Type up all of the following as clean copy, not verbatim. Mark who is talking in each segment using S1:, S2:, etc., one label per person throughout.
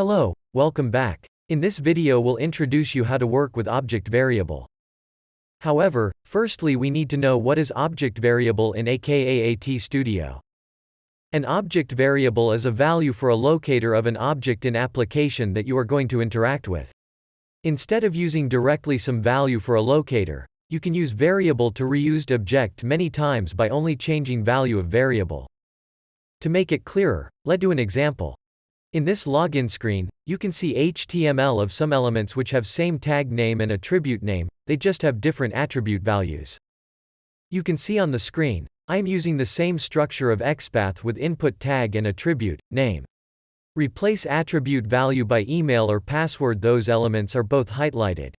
S1: Hello, welcome back. In this video we'll introduce you how to work with object variable. However, firstly we need to know what is object variable in akaAT Studio. An object variable is a value for a locator of an object in application that you are going to interact with. Instead of using directly some value for a locator, you can use variable to reused object many times by only changing value of variable. To make it clearer, let's do an example. In this login screen, you can see HTML of some elements which have same tag name and attribute name, they just have different attribute values. You can see on the screen, I am using the same structure of XPath with input tag and attribute name. Replace attribute value by email or password. Those elements are both highlighted.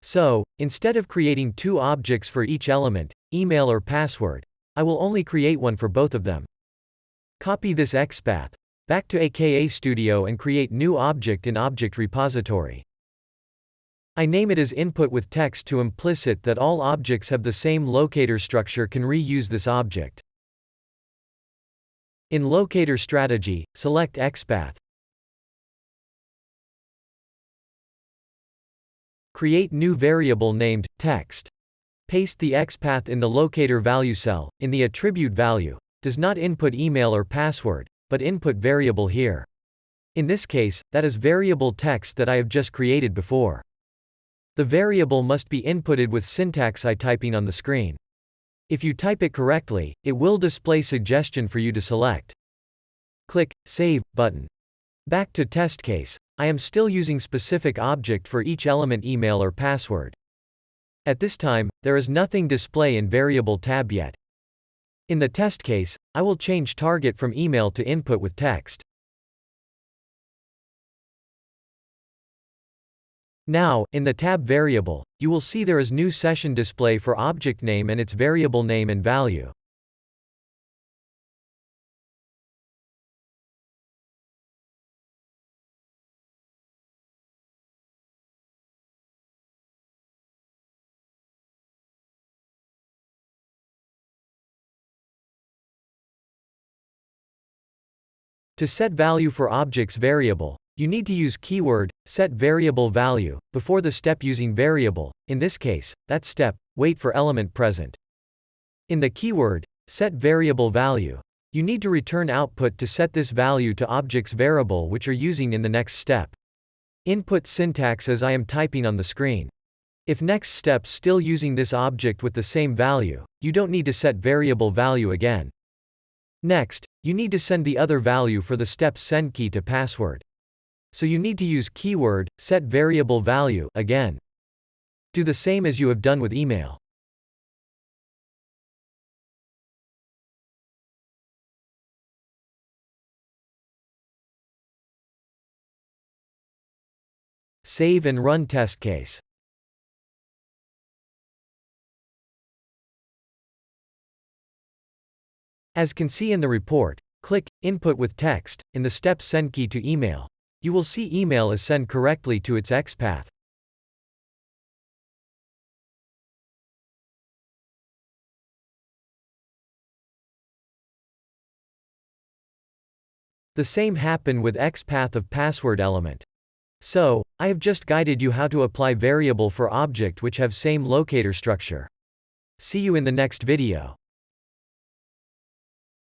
S1: So, instead of creating two objects for each element, email or password, I will only create one for both of them. Copy this XPath back to akaAT Studio and create new object in object repository. I name it as input with text to implicit that all objects have the same locator structure can reuse this object. In locator strategy, select XPath. Create new variable named text. Paste the XPath in the locator value cell. In the attribute value, does not input email or password, but input variable here. In this case, that is variable text that I have just created before. The variable must be inputted with syntax I typing on the screen. If you type it correctly, it will display suggestion for you to select. Click Save button. Back to test case, I am still using specific object for each element email or password. At this time, there is nothing display in variable tab yet. In the test case, I will change target from email to input with text. Now, in the tab variable, you will see there is new session display for object name and its variable name and value. To set value for objects variable, you need to use keyword set variable value before the step using variable. In this case, that step, wait for element present. In the keyword set variable value, you need to return output to set this value to objects variable which are using in the next step. Input syntax as I am typing on the screen. If next step still using this object with the same value, you don't need to set variable value again. Next, you need to send the other value for the step's send key to password. So you need to use keyword set variable value again. Do the same as you have done with email. Save and run test case. As can see in the report, click Input with text in the step send key to email. You will see email is sent correctly to its XPath. The same happen with XPath of password element. So, I have just guided you how to apply variable for object which have same locator structure. See you in the next video.